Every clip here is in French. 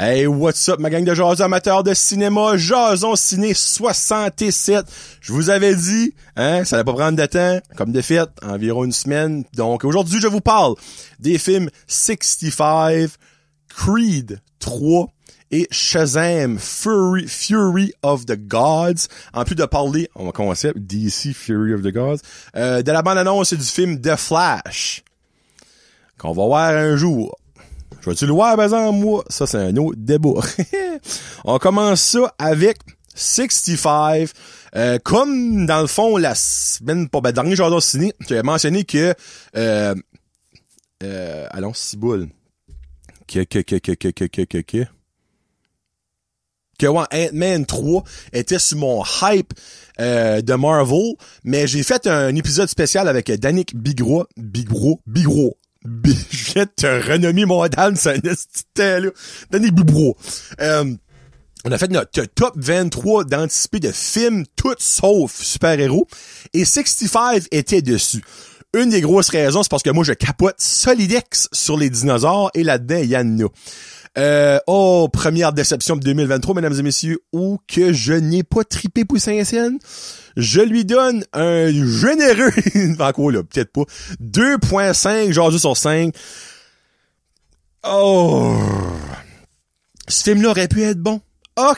Hey, what's up, ma gang de jaseux amateurs de cinéma, Jason Ciné 67. Je vous avais dit, ça allait pas prendre de temps, comme de fait, environ une semaine. Donc, aujourd'hui, je vous parle des films 65, Creed 3 et Shazam Fury of the Gods. En plus de parler, on va commencer, DC Fury of the Gods, de la bande-annonce du film The Flash, qu'on va voir un jour. Je vais-tu le voir, par exemple, moi? Ça, c'est un autre débat. On commence ça avec 65. Comme, dans le fond, la semaine, dernier Jason Ciné, j'avais mentionné que, allons, ciboule. Que ouais, Ant-Man 3 était sur mon hype, de Marvel, mais j'ai fait un épisode spécial avec Danick Bigro. Je viens de te renommer mon dame, c'est un estité, là. Danick Bibro. On a fait notre top 23 d'anticipés de films, tout sauf super-héros. Et 65 était dessus. Une des grosses raisons, c'est parce que moi, je capote solidex sur les dinosaures, et là-dedans, il y en a. Première déception de 2023, mesdames et messieurs, où que je n'ai pas trippé pour Saint-Saëns. Je lui donne un généreux, encore là, peut-être pas, 2.5 jaseux sur 5. Oh! Ce film-là aurait pu être bon.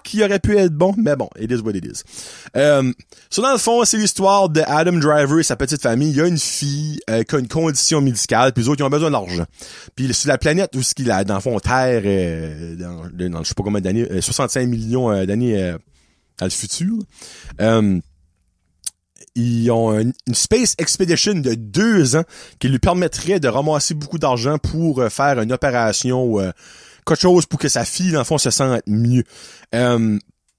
Qui aurait pu être bon, mais bon, it is what it is. Dans le fond, c'est l'histoire de Adam Driver et sa petite famille. Il y a une fille qui a une condition médicale, puis les autres, ils ont besoin d'argent. Puis sur la planète où ce qu'il a, dans le fond, Terre, dans je sais pas combien d'années, 65 millions d'années dans le futur, ils ont une Space Expedition de 2 ans qui lui permettrait de ramasser beaucoup d'argent pour faire une opération ou quelque chose pour que sa fille, dans le fond, se sente mieux.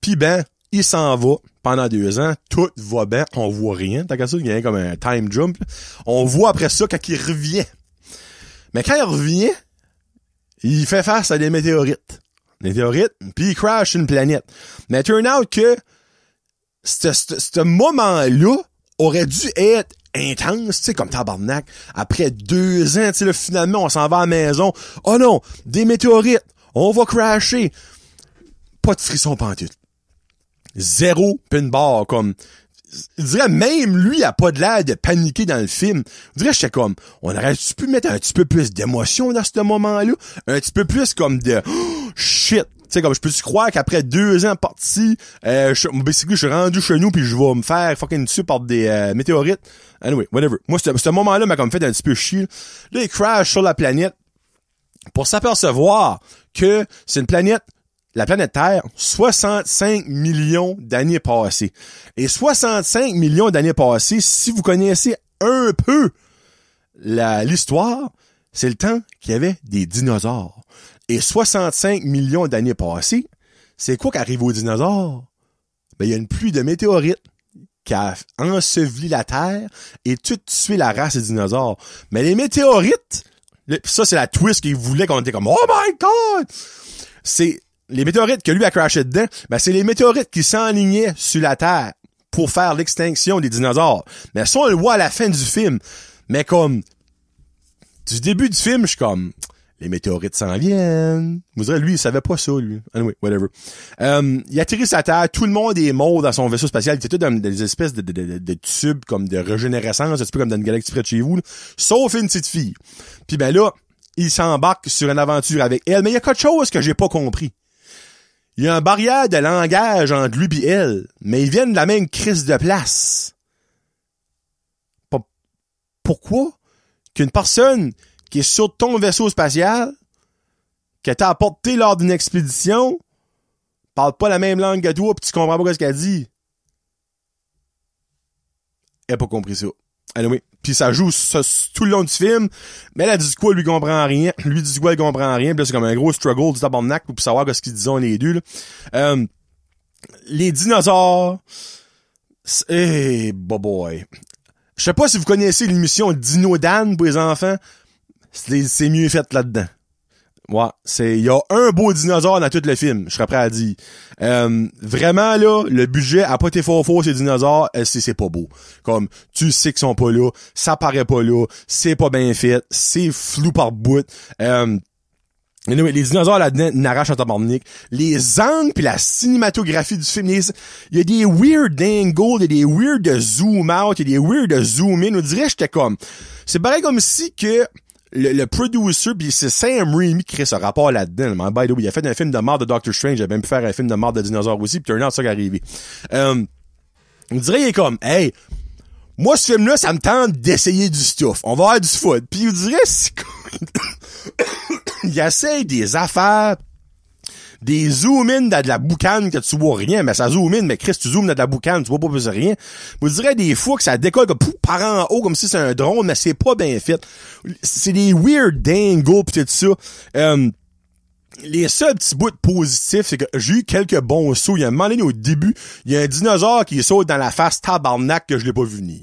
Puis il s'en va pendant 2 ans, tout va bien, on voit rien. T'as qu'à ça, il y a comme un time jump. On voit après ça quand il revient. Mais quand il revient, il fait face à des météorites. Puis il crash une planète. Mais turn out que ce moment-là aurait dû être intense, tu sais, comme tabarnak. Après 2 ans, tu sais, là, finalement, on s'en va à la maison. Oh non, des météorites. On va crasher. Pas de frisson pantoute. Zéro pin barre, comme, je dirais même lui a pas de l'air de paniquer dans le film. Je dirais, j'étais comme, on aurait-tu pu mettre un petit peu plus d'émotion dans ce moment-là? Un petit peu plus comme de, shit. Tu sais, comme, je peux-tu croire qu'après 2 ans parti, je suis rendu chez nous pis je vais me faire fucking dessus par des météorites. Anyway, whatever. Moi, ce moment-là m'a comme fait un petit peu chier. Là, il crash sur la planète pour s'apercevoir que c'est une planète, la planète Terre, 65 millions d'années passées. Et 65 millions d'années passées, si vous connaissez un peu l'histoire, c'est le temps qu'il y avait des dinosaures. Et 65 millions d'années passées, c'est quoi qui arrive aux dinosaures? Ben, il y a une pluie de météorites qui a enseveli la Terre et tout tué la race des dinosaures. Mais les météorites, ça c'est la twist qu'ils voulaient qu'on était comme « Oh my God! » C'est les météorites que lui a crashé dedans, ben c'est les météorites qui s'enlignaient sur la Terre pour faire l'extinction des dinosaures. Mais ça, on le voit à la fin du film. Mais comme, du début du film, je suis comme... Les météorites s'en viennent. Vous direz, lui, il savait pas ça, lui. Anyway, whatever. Il atterrit sur la Terre, tout le monde est mort dans son vaisseau spatial. Il était tout dans des espèces de tubes comme de régénérescence, un petit peu comme dans une galaxie près de chez vous, là. Sauf une petite fille. Puis là, il s'embarque sur une aventure avec elle, mais il y a quelque chose que j'ai pas compris. Il y a un barrière de langage entre lui et elle, mais ils viennent de la même crise de place. Pourquoi qu'une personne qui est sur ton vaisseau spatial, que t'as apporté lors d'une expédition, parle pas la même langue que toi, pis tu comprends pas ce qu'elle dit. Elle a pas compris ça. Anyway, puis ça joue tout le long du film, mais elle a dit quoi, lui comprend rien, lui dit quoi, il comprend rien, pis là c'est comme un gros struggle du tabarnak pour savoir ce qu'ils disent les deux, là. Les dinosaures, boy. Je sais pas si vous connaissez l'émission Dino Dan pour les enfants. C'est mieux fait là-dedans. Ouais, il y a un beau dinosaure dans tout le film, je serais prêt à dire. Vraiment, là, le budget a pas été fort ces dinosaures, c'est pas beau. Comme, tu sais qu'ils sont pas là, ça paraît pas là, c'est pas bien fait, c'est flou par bout. Anyway, les dinosaures là-dedans n'arrachent en tabarnak. Les angles pis la cinématographie du film, il y a des weird angles, il y a des weird de zoom out, il y a des weird de zoom in. On dirait j'étais comme... C'est pareil comme si que le producer, pis c'est Sam Raimi qui crée ce rapport là-dedans. Mais by the way, il a fait un film de mort de Doctor Strange, il a même pu faire un film de mort de dinosaures aussi, pis turn out, ça qui est arrivé. On dirait il est comme, hey, moi ce film-là, ça me tente d'essayer du stuff. On va avoir du fun. Pis on dirait, c'est comme... il essaie des affaires, des zoom-in de la boucane que tu vois rien, mais ça zoom in, mais Chris, tu zoomes dans de la boucane, tu vois pas plus rien. Vous dirais des fois que ça décolle comme pouf, par en haut, comme si c'est un drone, mais c'est pas bien fait. C'est des weird dangles pis tout ça. Les seuls petits bouts positifs, c'est que j'ai eu quelques bons sauts. Il y a un moment donné au début, il y a un dinosaure qui saute dans la face tabarnak que je l'ai pas vu venir.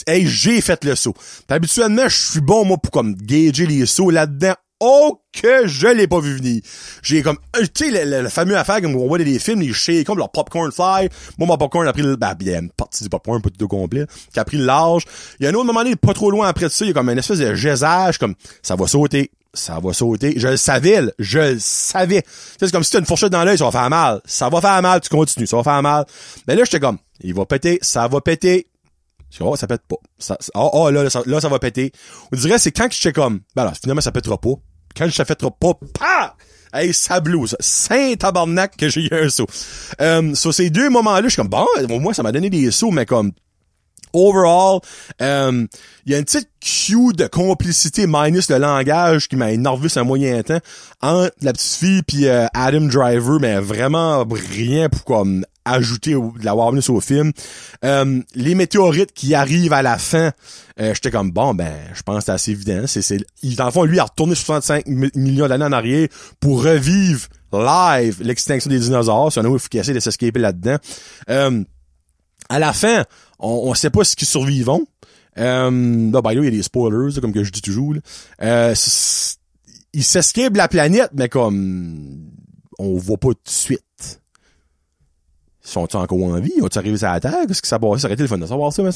Hey, j'ai fait le saut. Pis habituellement, je suis bon, moi, pour comme gager les sauts là-dedans. Oh, que je l'ai pas vu venir. J'ai comme, tu sais, le fameux affaire comme on voit dans les films, les shakes, comme leur popcorn fly. Moi, mon popcorn a pris il y a une partie du popcorn, pas tout au complet, qui a pris le large. Il y a un autre moment donné, pas trop loin après de ça, il y a comme une espèce de geysage, comme, ça va sauter. Ça va sauter. Je le savais, là. Je le savais. C'est comme si t'as une fourchette dans l'œil, ça va faire mal. Ça va faire mal, tu continues, ça va faire mal. Mais là, j'étais comme, il va péter, ça va péter. Oh, ça pète pas. Là, ça va péter. On dirait, c'est quand j'étais comme, ben là, finalement, ça pètera pas. Quand ça pètera pas, pah! Hey, ça blouse. Saint tabarnak que j'ai eu un saut. Sur ces deux moments-là, je suis comme, bon, au moins, ça m'a donné des sauts, mais comme, overall, il y a une petite cue de complicité minus le langage qui m'a énervé sur un moyen temps entre la petite fille puis Adam Driver, mais vraiment rien pour comme ajouter de la warmness au film. Les météorites qui arrivent à la fin, j'étais comme bon, ben je pense que c'est assez évident. Dans le fond, lui a retourné 65 millions d'années en arrière pour revivre live l'extinction des dinosaures. C'est un autre qui essaie de s'escaper là-dedans. À la fin, on sait pas ce qu'ils survivront. Là, by the way, il y a des spoilers, là, comme que je dis toujours. Là. Ils s'escapent la planète, mais comme on voit pas tout de suite. Sont-ils encore en vie? Ont-ils arrivé sur la Terre? Qu'est-ce que ça passe? Ça aurait été le fun de savoir ça, mais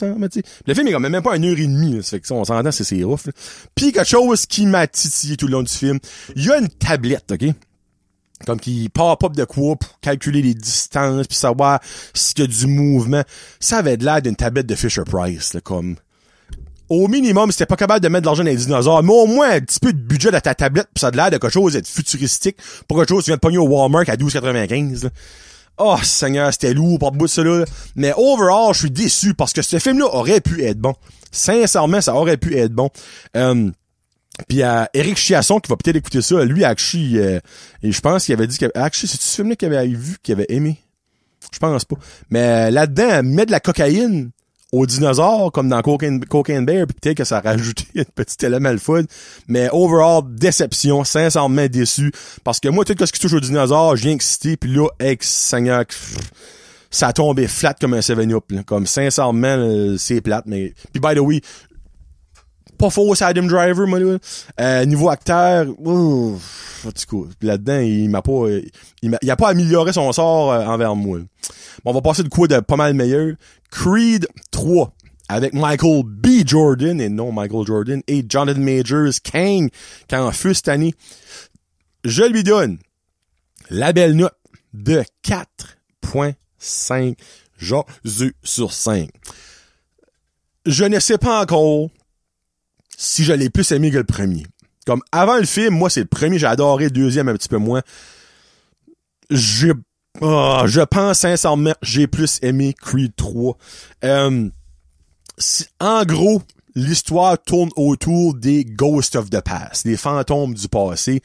le film est quand même pas 1h30, là. Ça fait que ça, on s'entend, c'est rough, là. Puis quelque chose qui m'a titillé tout le long du film. Il y a une tablette, OK? Comme qui pop-up de quoi pour calculer les distances puis savoir s'il y a du mouvement. Ça avait de l'air d'une tablette de Fisher-Price, là, comme. Au minimum, c'était pas capable de mettre de l'argent dans les dinosaures, mais au moins un petit peu de budget dans ta tablette pis ça a de l'air de quelque chose d'être futuristique pour quelque chose que tu viens de pogner au Walmart à 12,95, là. Oh, Seigneur, c'était lourd par bout de ça, là. Mais overall, je suis déçu parce que ce film-là aurait pu être bon. Sincèrement, ça aurait pu être bon. Puis Eric Chiasson, qui va peut-être écouter ça, lui, Akshi, et je pense qu'il avait dit que Akshi, c'est-tu ce film-là qu'il avait vu, qu'il avait aimé? Je pense pas. Mais là-dedans, mettre de la cocaïne aux dinosaures, comme dans Cocaine Bear, puis peut-être que ça a rajouté un petit élément le fun. Mais overall, déception, sincèrement déçu. Parce que moi, tout ce qui touche aux dinosaures, je viens excité, puis là, Seigneur, ça a tombé flat comme un 7-Up. Comme sincèrement, c'est plate. Mais puis by the way, pas faux, c'est Adam Driver, moi, là. Niveau acteur, là-dedans, il a pas amélioré son sort envers moi. Bon, on va passer de quoi de pas mal meilleur. Creed 3, avec Michael B. Jordan, et non Michael Jordan, et Jonathan Majors, Kang, qui en fut cette année. Je lui donne la belle note de 4.5 Jésus sur 5. Je ne sais pas encore si je l'ai plus aimé que le premier. Comme avant le film, moi c'est le premier, j'ai adoré, le deuxième un petit peu moins. Je pense sincèrement j'ai plus aimé Creed 3. En gros, l'histoire tourne autour des Ghosts of the Past, des fantômes du passé.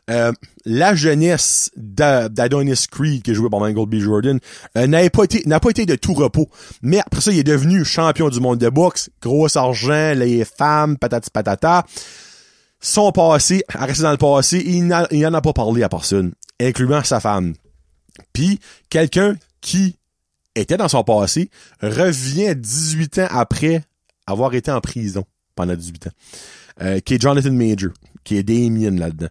La jeunesse d'Adonis Creed, qui est joué par Michael B. Jordan, n'a pas été de tout repos. Mais après ça, il est devenu champion du monde de boxe, gros argent, les femmes, patati patata. Son passé, à rester dans le passé, il n'en a pas parlé à personne, incluant sa femme. Puis, quelqu'un qui était dans son passé revient 18 ans après avoir été en prison pendant 18 ans. Qui est Jonathan Major, qui est Damien là-dedans.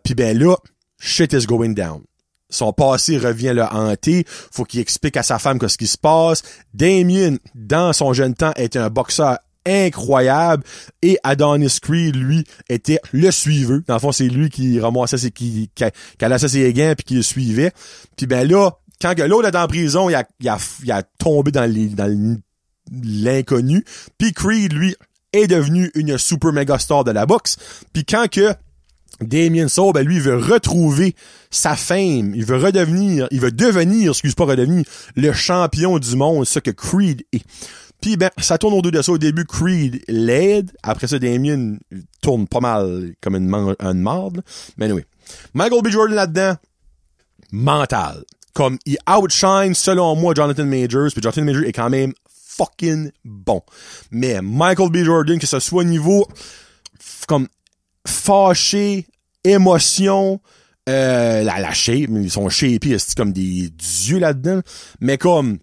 Puis ben là, shit is going down. Son passé revient le hanter. Faut qu'il explique à sa femme ce qui se passe. Damien, dans son jeune temps, était un boxeur incroyable. Et Adonis Creed, lui, était le suiveux. Dans le fond, c'est lui qui ramassait qui allassait ses gants puis qui le suivait. Puis ben là, quand que l'autre est en prison, il a tombé dans l'inconnu. Puis Creed, lui, est devenu une super méga star de la boxe. Puis quand que Damien Soul, ben lui, il veut retrouver sa fame. Il veut devenir, le champion du monde, ce que Creed est. Puis ben, ça tourne autour de ça. Au début, Creed l'aide. Après ça, Damien tourne pas mal comme une marde. Mais anyway. Michael B. Jordan là-dedans, mental. Comme il outshine, selon moi, Jonathan Majors. Puis Jonathan Majors est quand même fucking bon. Mais Michael B. Jordan, que ce soit niveau comme fâché, émotion, la shape, ils sont shapés, c'est comme des dieux là-dedans. Mais comme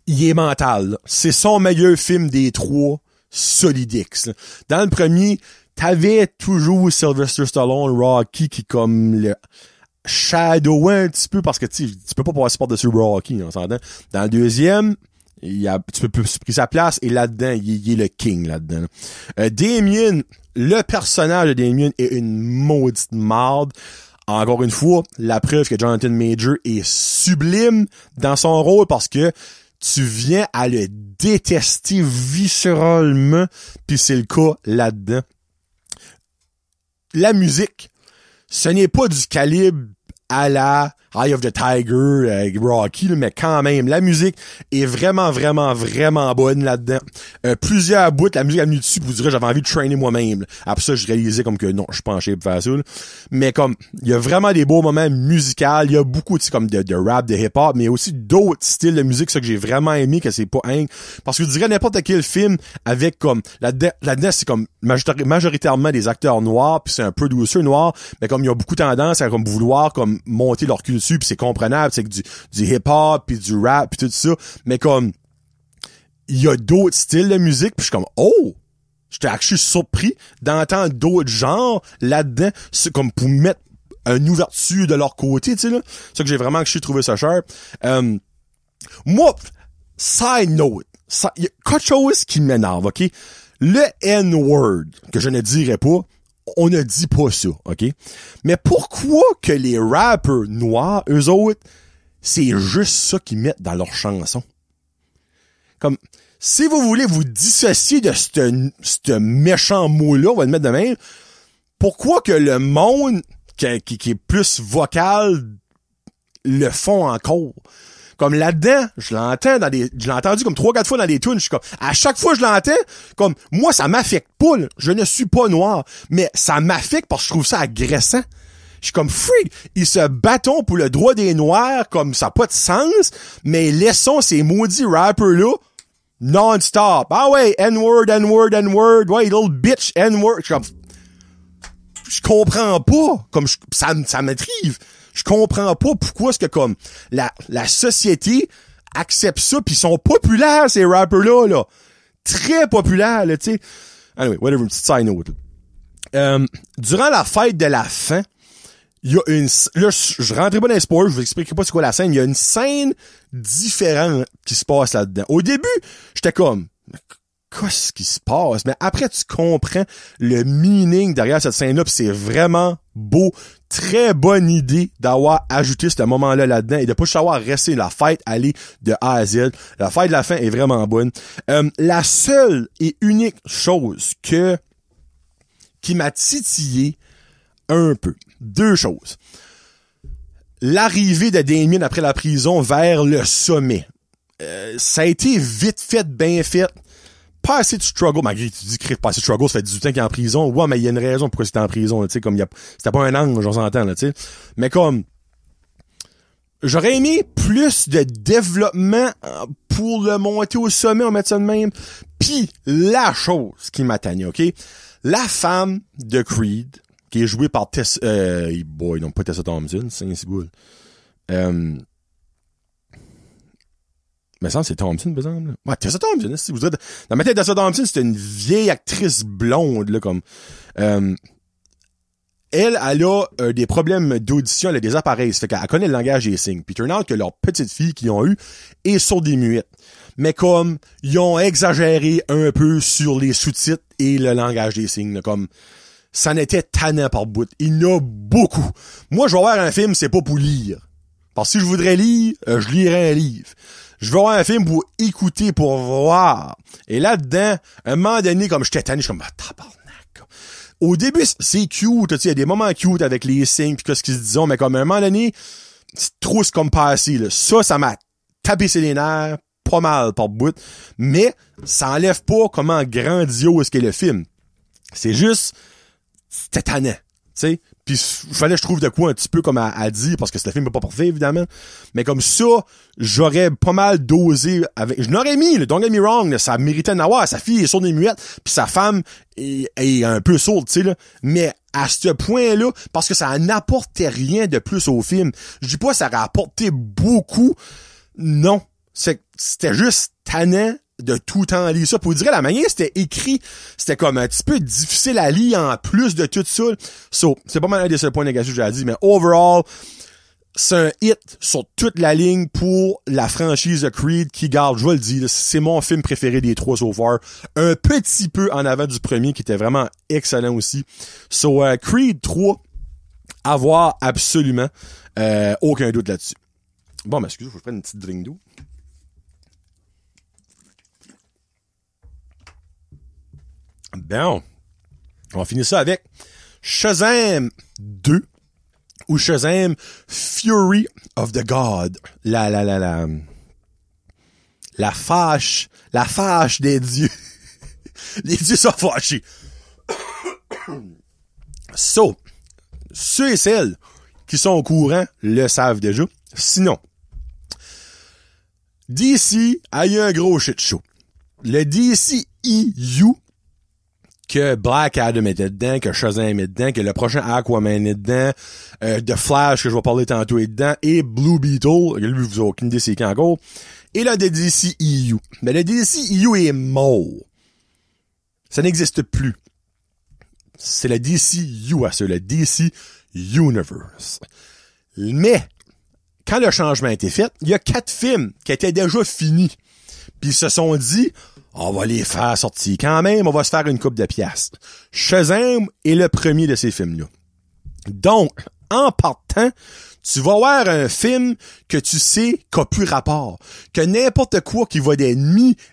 il est mental, là. C'est son meilleur film des trois, Solidix. Là. Dans le premier, t'avais toujours Sylvester Stallone, Rocky, qui comme le shadow un petit peu, parce que tu peux pas passer par-dessus Rocky, on s'entend. Dans le deuxième, tu peux plus pris sa place, et là-dedans, il est le king là-dedans. Damien, le personnage de Damien est une maudite marde. Encore une fois, la preuve que Jonathan Major est sublime dans son rôle, parce que tu viens à le détester viscéralement, puis c'est le cas là-dedans. La musique, ce n'est pas du calibre à la Eye of the Tiger, Rocky, mais quand même, la musique est vraiment, vraiment, vraiment bonne là-dedans. Plusieurs bouts, la musique est venue dessus, vous direz, j'avais envie de trainer moi-même. Là. Après ça, je réalisais comme que non, je suis pas en shape pour faire ça. Là. Mais comme, il y a vraiment des beaux moments musicaux, il y a beaucoup comme de rap, de hip-hop, mais aussi d'autres styles de musique, ça que j'ai vraiment aimé, que c'est pas parce que je dirais n'importe quel film avec comme, là-dedans, c'est comme majoritairement des acteurs noirs, puis c'est un producer noir, mais comme ils ont beaucoup tendance à comme vouloir comme monter leur culture, puis c'est comprenable, c'est que du hip-hop, puis du rap, puis tout ça, mais comme il y a d'autres styles de musique, puis je suis comme oh, j'étais actually surpris d'entendre d'autres genres là-dedans, c'est comme pour mettre une ouverture de leur côté, tu sais là, c'est ça que j'ai vraiment trouvé ça sharp. Moi, side note, il y a quelque chose qui m'énerve, ok, le N-word que je ne dirais pas. On ne dit pas ça, OK? Mais pourquoi que les rappers noirs, eux autres, c'est juste ça qu'ils mettent dans leurs chansons? Comme, si vous voulez vous dissocier de ce méchant mot-là, on va le mettre de même, pourquoi que le monde qui est plus vocal le font encore? Comme là-dedans, je l'ai entendu comme 3-4 fois dans des tunes, je suis comme, à chaque fois que je l'entends, comme, moi, ça m'affecte pas, là. Je ne suis pas noir, mais ça m'affecte parce que je trouve ça agressant. Je suis comme, freak, ils se battent pour le droit des noirs, comme, ça n'a pas de sens, mais laissons ces maudits rappers-là, non-stop. Ah ouais, N-word, N-word, N-word, ouais, little bitch, N-word. Je suis comme, je comprends pas, comme, ça m'étrive. Je comprends pas pourquoi est-ce que comme la société accepte ça pis ils sont populaires ces rappers là. Très populaires là, tu sais. Anyway, whatever, une petite side note. Durant la fête de la fin, il y a là je rentrerai pas dans les spoilers, je vous expliquerai pas c'est quoi la scène, il y a une scène différente qui se passe là-dedans. Au début, j'étais comme qu'est-ce qui se passe? Mais après, tu comprends le meaning derrière cette scène-là, pis c'est vraiment beau. Très bonne idée d'avoir ajouté ce moment-là là-dedans et de pas juste avoir resté la fête aller de A à Z. La fête de la fin est vraiment bonne. La seule et unique chose qui m'a titillé un peu. Deux choses. L'arrivée de Damien après la prison vers le sommet. Ça a été vite fait, bien fait. Pas assez de struggle, malgré tu dis que pas assez de struggle, ça fait 18 ans qu'il est en prison. Ouais, mais il y a une raison pourquoi c'était en prison, tu sais, comme c'était pas un ange, on s'entend, là, tu sais. Mais comme, j'aurais aimé plus de développement pour le monter au sommet, on met ça de même. Puis, la chose qui m'a tanné, ok? La femme de Creed, qui est jouée par Tessa, non, pas Tessa Thompson, c'est un ciboule. Mais ça, c'est Thompson, par exemple. Ouais, Tessa Thompson, si vous êtes... Dans ma tête, Tessa Thompson, c'était une vieille actrice blonde, là, comme... Elle a des problèmes d'audition, elle a des appareils, ça fait qu'elle connaît le langage des signes. Puis turn out que leur petite fille qu'ils ont eu est sourde et muette. mais comme, ils ont exagéré un peu sur les sous-titres et le langage des signes, là, comme, ça en était tannant par bout. Il y en a beaucoup. Moi, je vais voir un film, c'est pas pour lire. Parce que si je voudrais lire, je lirais un livre. Je vais voir un film pour écouter, pour voir. Et là-dedans, à un moment donné, comme j'étais tanné, je suis comme, tabarnak. Au début, c'est cute, tu sais, il y a des moments cute avec les signes pis qu'est-ce qu'ils se disent, mais comme à un moment donné, c'est trop ce comme passé, là. Ça m'a tapé sur les nerfs, pas mal par bout. Mais, ça enlève pas comment grandiose qu'est le film. C'est juste, c'était tannant, tu sais. Puis fallait que je trouve de quoi un petit peu comme à dire, parce que ce film n'est pas parfait, évidemment. Mais comme ça, j'aurais pas mal dosé avec... Je n'aurais mis, là, don't get me wrong, là, ça méritait d'en avoir. Sa fille est sourde et muette, puis sa femme est un peu sourde, tu sais, là. Mais à ce point-là, parce que ça n'apportait rien de plus au film. Je dis pas que ça aurait apporté beaucoup. Non. C'était juste tannant de tout temps lire ça. Pour vous dire, la manière c'était écrit, c'était comme un petit peu difficile à lire en plus de tout ça. So, c'est pas mal un des seuls points négatifs que j'ai à dire, mais overall, c'est un hit sur toute la ligne pour la franchise de Creed qui garde, je vais le dire, c'est mon film préféré des trois so far. Un petit peu en avant du premier qui était vraiment excellent aussi. So, Creed 3, à voir absolument. Aucun doute là-dessus. Bon, mais excusez-moi, faut que je prenne une petite drink d'eau. Bon, on va finir ça avec Shazam 2 ou Shazam Fury of the God. La fâche des dieux. Les dieux sont fâchés. So, ceux et celles qui sont au courant le savent déjà. Sinon, DC a eu un gros shit show. Le DC EU, que Black Adam était dedans, que Shazam est dedans, que le prochain Aquaman est dedans, The Flash, que je vais parler tantôt, est dedans, et Blue Beetle, lui, vous avez aucune idée c'est qui encore, et le DC EU. Mais le DC EU est mort. Ça n'existe plus. C'est le DC U à ça, le DC Universe. Mais, quand le changement a été fait, il y a 4 films qui étaient déjà finis. Puis ils se sont dit, on va les faire sortir quand même, on va se faire une coupe de piastres. Shazam est le premier de ces films-là. Donc, en partant, tu vas voir un film que tu sais qu'a plus rapport. Que n'importe quoi qui va d'être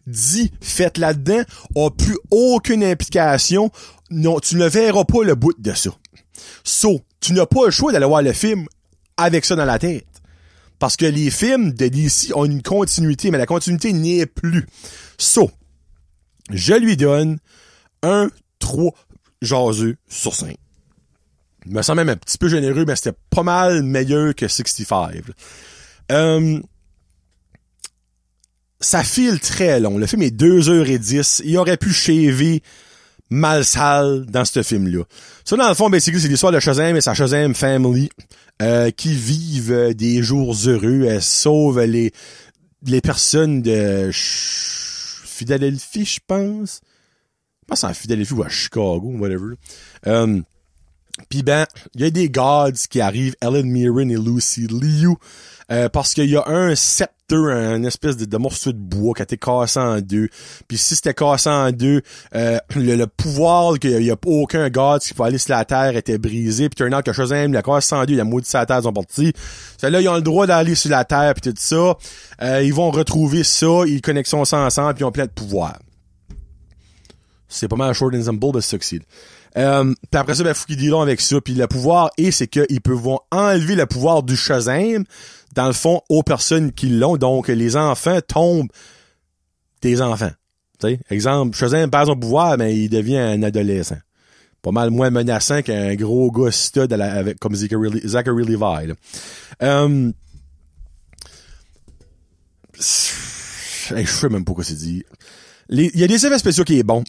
dit fait là-dedans a plus aucune implication. Non, tu ne verras pas le bout de ça. So, tu n'as pas le choix d'aller voir le film avec ça dans la tête. Parce que les films de DC ont une continuité, mais la continuité n'y est plus. So, je lui donne un 3 jaseux sur 5. Il me semble même un petit peu généreux, mais c'était pas mal meilleur que 65. Ça file très long. Le film est 2h10. Il aurait pu shaver mal sale dans ce film-là. Ça, dans le fond, c'est l'histoire de Shazam et sa Shazam Family qui vivent des jours heureux. Elle sauve les personnes de Philadelphie, je pense. Je pense en Philadelphie ou à Chicago, whatever. Pis ben, il y a des gods qui arrivent, Ellen Mirren et Lucy Liu, parce qu'il y a un sceptre, un espèce de morceau de bois qui a été cassé en deux. Puis si c'était cassé en deux, le pouvoir qu'il y a aucun god qui peut aller sur la terre était brisé. Puis turn out que Shazam, le cassé en deux, il a maudit sur la terre, ils sont partis. Là, ils ont le droit d'aller sur la terre puis tout ça. Ils vont retrouver ça, ils connectent ça ensemble puis ils ont plein de pouvoir. C'est pas mal short and simple, but succeed. Puis après ça, faut qu'ils dealent avec ça. Puis le pouvoir c'est qu'ils peuvent enlever le pouvoir du Shazam, dans le fond, aux personnes qui l'ont. Donc, les enfants tombent des enfants. Tu sais, exemple, Shazam perd son pouvoir, mais il devient un adolescent. Pas mal moins menaçant qu'un gros gars stud comme Zachary Levi. Je sais même pas quoi c'est dit. Il y a des effets spéciaux qui est bon.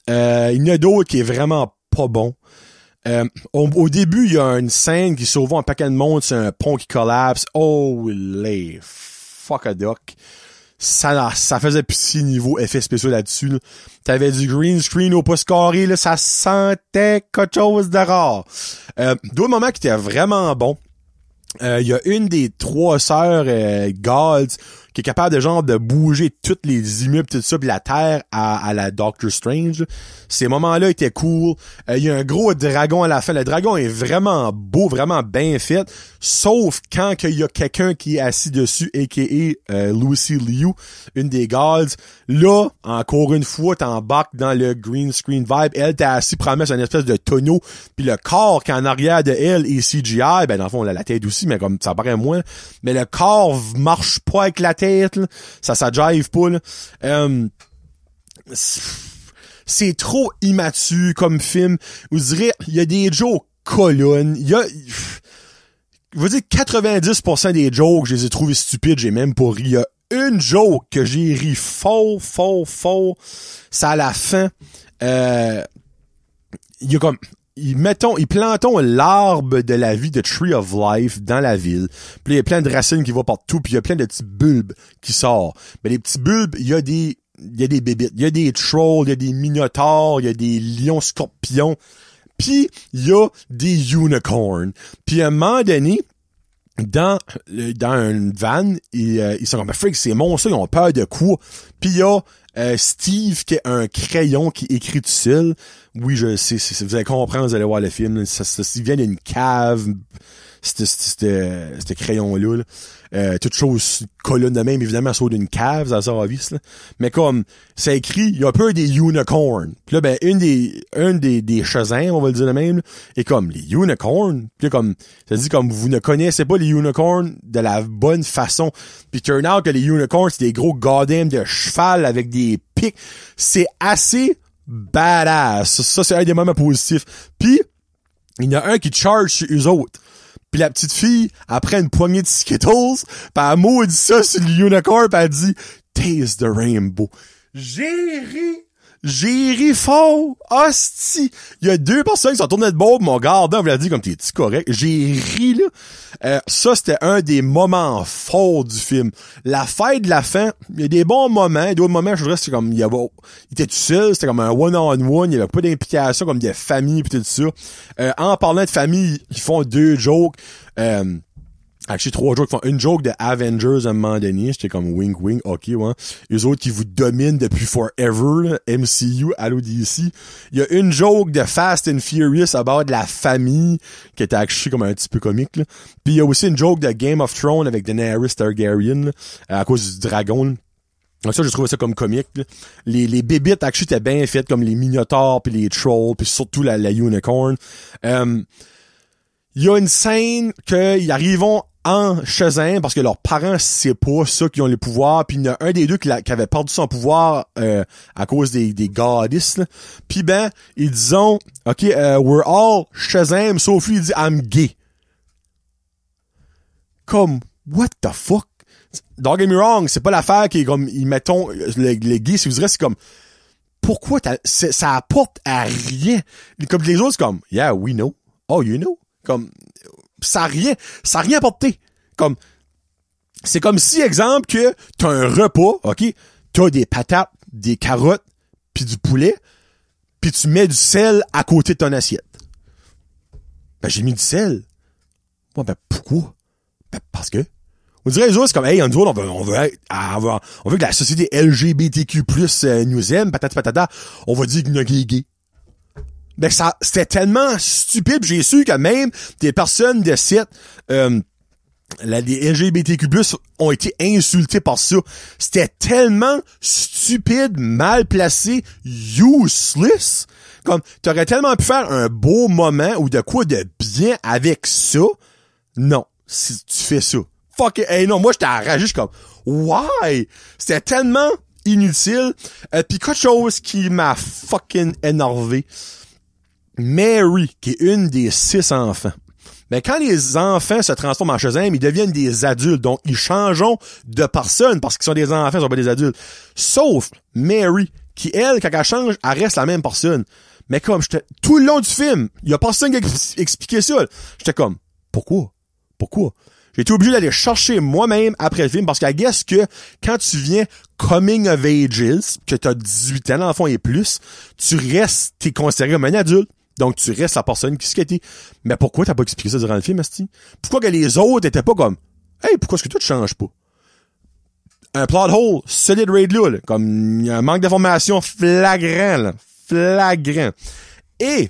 Il y en a d'autres qui est vraiment pas bon. Au début, il y a une scène qui sauve un paquet de monde sur un pont qui collapse. Oh, les fuck a duck. Ça faisait petit niveau effets spéciaux là-dessus. Là. T'avais du green screen au pouce carré, là, ça sentait quelque chose de rare. D'autres moments qui étaient vraiment bons. Il y a une des 3 sœurs Gods qui est capable de genre de bouger tous les immeubles, tout ça, puis la terre à la Doctor Strange. Ces moments-là étaient cool. Il y a un gros dragon à la fin. Le dragon est vraiment beau, vraiment bien fait, sauf quand il y a quelqu'un qui est assis dessus, a.k.a. Lucy Liu, une des guards. Là, encore une fois, t'embarques dans le green screen vibe. Elle, t'es assis, promet, c'est une espèce de tonneau, puis le corps qui est en arrière de elle est CGI, ben dans le fond, la tête aussi, mais comme ça paraît moins. Mais le corps marche pas avec la tête, là. Ça jive pas, là. C'est trop immature comme film. Vous direz, il y a des jokes colonnes, il y a... Je veux dire, 90% des jokes, je les ai trouvés stupides, j'ai même pas ri. Il y a une joke que j'ai ri fort. C'est à la fin. Il y a comme... Ils plantons l'arbre de la vie de Tree of Life dans la ville. Puis il y a plein de racines qui vont partout, puis il y a plein de petits bulbes qui sortent. Mais les petits bulbes, il y a des bébites, il y a des trolls, il y a des minotaures, il y a des lions scorpions, puis il y a des unicorns. Puis à un moment donné, dans une van, ils sont comme freak, ces monstres, ils ont peur de quoi? Puis il y a Steve qui a un crayon qui écrit tout seul. Oui, je sais, vous allez comprendre, vous allez voir le film. Ça vient d'une cave. C'était crayon-là. Toute chose colonne de même, évidemment, sur d'une cave, ça sort à vis, là. Mais comme, c'est écrit, il y a un peu des unicorns. Puis là, ben, un des Shazam, on va le dire de même, là, est comme, les unicorns. Puis là, comme, ça dit comme, vous ne connaissez pas les unicorns de la bonne façon. Puis turn out que les unicorns, c'est des gros goddamn de cheval avec des pics. C'est assez badass. Ça, c'est un des moments positifs. Puis, il y en a un qui charge sur eux autres. Puis la petite fille, après une poignée de Skittles, pis elle maudit ça sur le unicorn, pis elle dit « Taste the rainbow ». J'ai ri fort. Hostie. Il y a 2 personnes qui sont tournées de bord, mon gardien vous l'a dit comme t'es-tu correct. J'ai ri, là. Ça, c'était un des moments forts du film. La fête de la fin, il y a des bons moments, d'autres moments, je dirais, c'était comme, il était tout seul, c'était comme un one-on-one, il y avait pas d'implication comme des familles pis tout ça. En parlant de famille, ils font 2 jokes. Actually, 3 jokes, font une joke de Avengers à un moment donné. J'étais comme wink, ok, ouais. Les autres qui vous dominent depuis forever, là, MCU, Allo DC. Il y a une joke de Fast and Furious à bord de la famille, qui était actually comme un petit peu comique, là. Puis il y a aussi une joke de Game of Thrones avec Daenerys Targaryen, là, à cause du dragon, là. Donc ça, je trouvais ça comme comique, là. Les bébites, actually, étaient bien faites, comme les minotaures, puis les trolls, puis surtout la unicorn. Il y a une scène qu'ils arrivent en Shazam parce que leurs parents c'est pas ça qui ont les pouvoirs, puis il y en a un des deux qui avait perdu son pouvoir à cause des goddesses, là. Puis ben ils disent OK, we're all Shazam, sauf lui il dit I'm gay. Comme what the fuck? Don't get me wrong, c'est pas l'affaire qui est comme ils mettons le gay, si vous direz c'est comme pourquoi ça apporte à rien. Comme les autres c'est comme yeah, we know. Oh, you know. Comme ça a rien apporté. Comme c'est comme si exemple que t'as un repas, OK, t'as des patates, des carottes, puis du poulet, puis tu mets du sel à côté de ton assiette. Ben j'ai mis du sel. Ouais, ben pourquoi? Ben parce que on dirait les autres c'est comme hey, on veut que la société LGBTQ+ nous aime, patata, on va dire qu'il y a gay. Ben ça c'était tellement stupide, j'ai su que même des personnes de cette les LGBTQ+ ont été insultés par ça. C'était tellement stupide, mal placé, useless. Comme t'aurais tellement pu faire un beau moment ou de quoi de bien avec ça. Non, si tu fais ça. Fuck it. Hey non, moi j'étais enragé, je suis comme why? C'était tellement inutile. Puis quelque chose qui m'a fucking énervé. Mary, qui est une des 6 enfants. Mais quand les enfants se transforment en Shazam, ils deviennent des adultes. Donc, ils changent de personne parce qu'ils sont des enfants, ils sont pas des adultes. Sauf Mary, qui, elle, quand elle change, elle reste la même personne. Mais comme, tout le long du film, il y a personne qui a expliqué ça. J'étais comme, pourquoi? J'ai été obligé d'aller chercher moi-même après le film parce qu'à guess que quand tu viens coming of ages, que t'as 18 ans, dans le fond, et plus, t'es considéré comme un adulte. Donc, tu restes la personne qui s'était. Mais pourquoi t'as pas expliqué ça durant le film, asti? Pourquoi que les autres étaient pas comme, hey, pourquoi est-ce que toi tu changes pas? un plot hole, solid raid là, comme il y a un manque d'information flagrant, là, flagrant. Et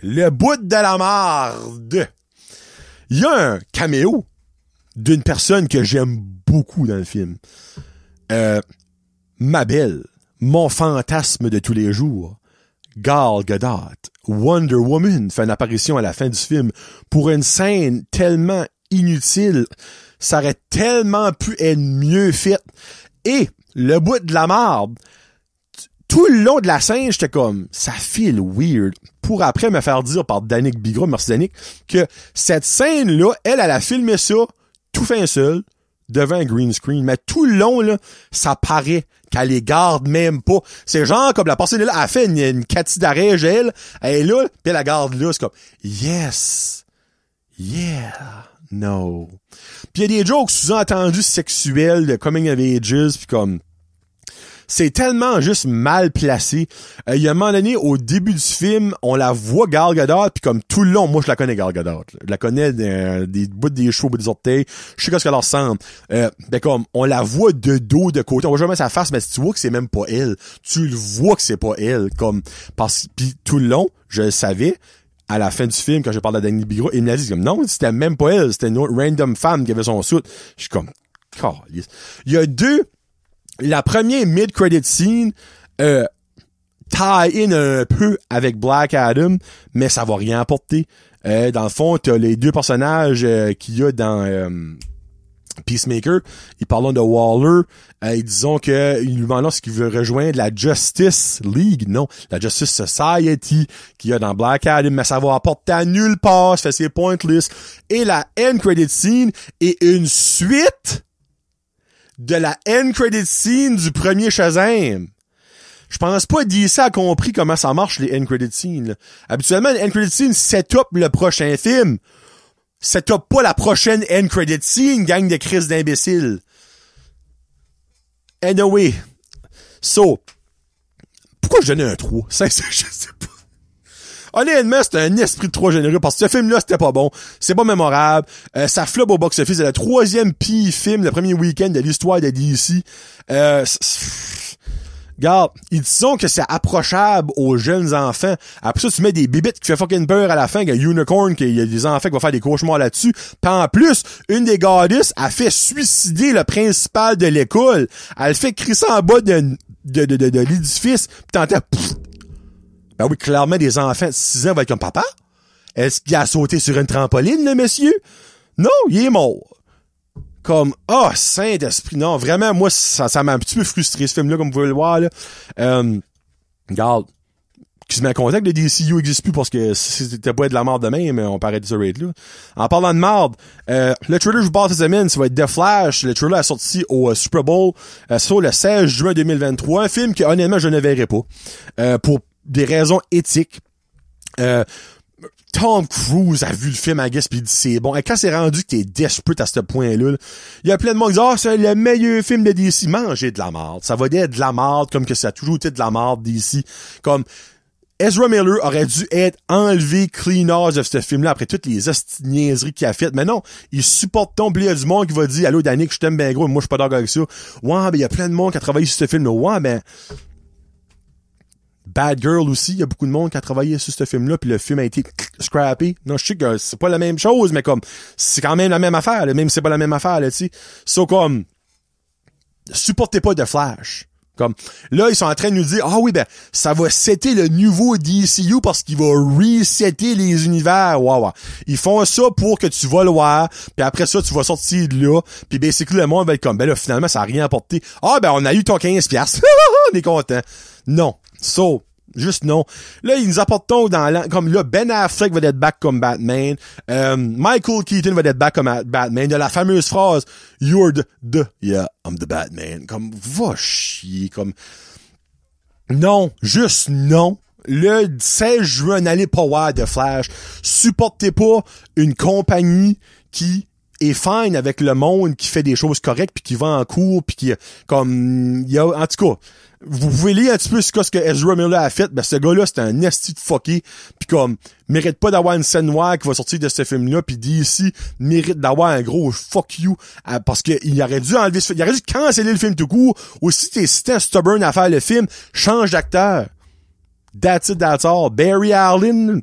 le bout de la marde. Il y a un caméo d'une personne que j'aime beaucoup dans le film. Ma belle, mon fantasme de tous les jours, Gal Gadot, Wonder Woman, fait une apparition à la fin du film pour une scène tellement inutile. Ça aurait tellement pu être mieux fait. Et le bout de la marde, tout le long de la scène, j'étais comme, ça feel weird. Pour après me faire dire par Danick Bigra, merci Danick, que cette scène-là, elle a filmé ça tout fin seul, devant un green screen. Mais tout le long, là, ça paraît qu'elle les garde même pas. C'est genre comme la personne là, elle fait une Cathy d'arrêt, elle est là, pis elle la garde là. C'est comme, yes, yeah, no. Pis il y a des jokes sous-entendus sexuels de coming of ages, pis comme, c'est tellement juste mal placé. Il y a un moment donné, au début du film, on la voit Gal Gadot, puis comme tout le long, moi je la connais Gal Gadot. Là. Je la connais des bouts des cheveux, des orteils. Je sais qu'est-ce qu'elle ressemble. Ben comme, on la voit de dos, de côté. On voit jamais sa face, mais tu vois que c'est même pas elle. Tu le vois que c'est pas elle. Comme, parce puis tout le long, je le savais. À la fin du film, quand je parle de Danick Bigra, il me l'a dit comme, non, c'était même pas elle. C'était une autre random femme qui avait son suit. Je suis comme, calice. Il y a la première mid-credit scene tie in un peu avec Black Adam, mais ça va rien apporter. Dans le fond, t'as les deux personnages qu'il y a dans Peacemaker. Ils parlent de Waller. Disons que ils lui demandent ce qu'il veut rejoindre la Justice League. Non, la Justice Society qu'il y a dans Black Adam, mais ça va apporter à nulle part. Ça fait c'est pointless. Et la end credit scene est une suite de la end credit scene du premier Shazam. Je pense pas DC a compris comment ça marche les end credit scenes. Là. Habituellement, les end credit scene set up le prochain film. Set up pas la prochaine end credit scene, gang de crises d'imbéciles. Anyway. So. Pourquoi je donnais un 3? Ça, je sais pas. Honnêtement, c'était un esprit de 3 généreux parce que ce film-là, c'était pas bon. C'est pas mémorable. Ça flop au box-office. C'est le 3e pire film, le premier week-end de l'histoire de DC. Regarde, ils disent que c'est approchable aux jeunes enfants. Après ça, tu mets des bibites qui fait fucking peur à la fin, qu'il y a Unicorn, qu'il y a des enfants qui vont faire des cauchemars là-dessus. Puis en plus, une des goddesses a fait suicider le principal de l'école. Elle fait crisser en bas de l'édifice. Puis t'entends... Ben oui, clairement, des enfants de 6 ans vont être comme papa. Est-ce qu'il a sauté sur une trampoline, le monsieur? Non, il est mort. Comme, Saint-Esprit. Non, vraiment, moi, ça m'a un petit peu frustré, ce film-là, comme vous pouvez le voir, là. Regarde. Qui se met en contact, le DCU existe plus parce que c'était pas de la merde demain, mais on paraît de ce rate-là. En parlant de merde, le trailer que je vous parle cette semaine, ça va être The Flash. Le trailer est sorti au Super Bowl, sur le 16 juin 2023. Un film que, honnêtement, je ne verrai pas. Pour des raisons éthiques. Tom Cruise a vu le film, I guess, pis il dit c'est bon. Et quand c'est rendu que t'es desperate à ce point-là, il y a plein de monde qui disent c'est le meilleur film de DC. Mangez de la marde. Ça va être de la marde, comme que ça a toujours été de la marde DC. Comme Ezra Miller aurait dû être enlevé clean de ce film-là après toutes les niaiseries qu'il a faites. Mais non, il supporte ton blé du monde qui va dire allô Danick, je t'aime bien gros, mais moi je suis pas d'accord avec ça. Ouais, ben il y a plein de monde qui a travaillé sur ce film-là. Ouais, ben Bad Girl aussi, il y a beaucoup de monde qui a travaillé sur ce film-là, puis le film a été scrappé. Non, je sais que c'est pas la même chose, mais comme, c'est quand même la même affaire, là, même si c'est pas la même affaire, là, tu sais. So, comme, supportez pas de Flash. Comme, là, ils sont en train de nous dire, oui, ben, ça va setter le nouveau DCU parce qu'il va resetter les univers. Ouais. Ils font ça pour que tu vas le voir, puis après ça, tu vas sortir de là, puis basically, le monde va être comme, ben là, finalement, ça a rien apporté. Ben, on a eu ton 15$. On est content. Non. So, juste non. Là, ils nous apportent comme là, Ben Affleck va être back comme Batman. Michael Keaton va être back comme Batman. De la fameuse phrase, you're yeah, I'm the Batman. Comme, va chier, comme, non, juste non. Le 16 juin, n'allez pas voir de Flash. Supportez pas une compagnie qui est fine avec le monde, qui fait des choses correctes, puis qui va en cours, puis qui, comme, il y a, en tout cas, vous pouvez lire un petit peu ce que Ezra Miller a fait. Ben, ce gars-là, c'est un esti de fucké. Pis comme, mérite pas d'avoir une scène noire qui va sortir de ce film-là. Pis DC mérite d'avoir un gros fuck you. Parce que il aurait dû enlever ce film. Il aurait dû canceller le film tout court. Ou si t'es stubborn à faire le film, change d'acteur. That's it, that's all. Barry Allen.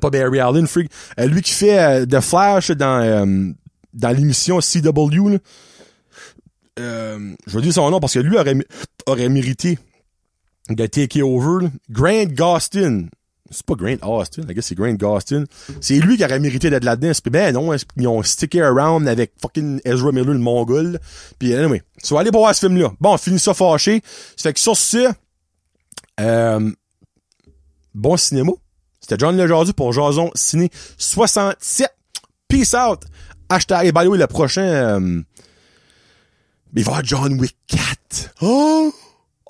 Pas Barry Allen, freak. Lui qui fait The Flash dans l'émission CW, là. Je vais dire son nom parce que lui aurait mérité de take over, là. Grant Gustin. C'est pas Grant Austin, I guess c'est Grant Gustin. C'est lui qui aurait mérité d'être là-dedans. Puis ben non, ils ont stické around avec fucking Ezra Miller, le mongol. Puis anyway, tu vas aller voir ce film-là. Bon, on finit ça fâché. Ça fait que sur ce, bon cinéma. C'était John Lejardu pour Jason Ciné 67. Peace out. Hashtag, et by the way, le prochain, il va y avoir John Wick 4. Oh,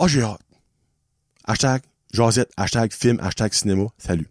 j'ai hâte. Hashtag Josette, hashtag film, hashtag cinéma. Salut.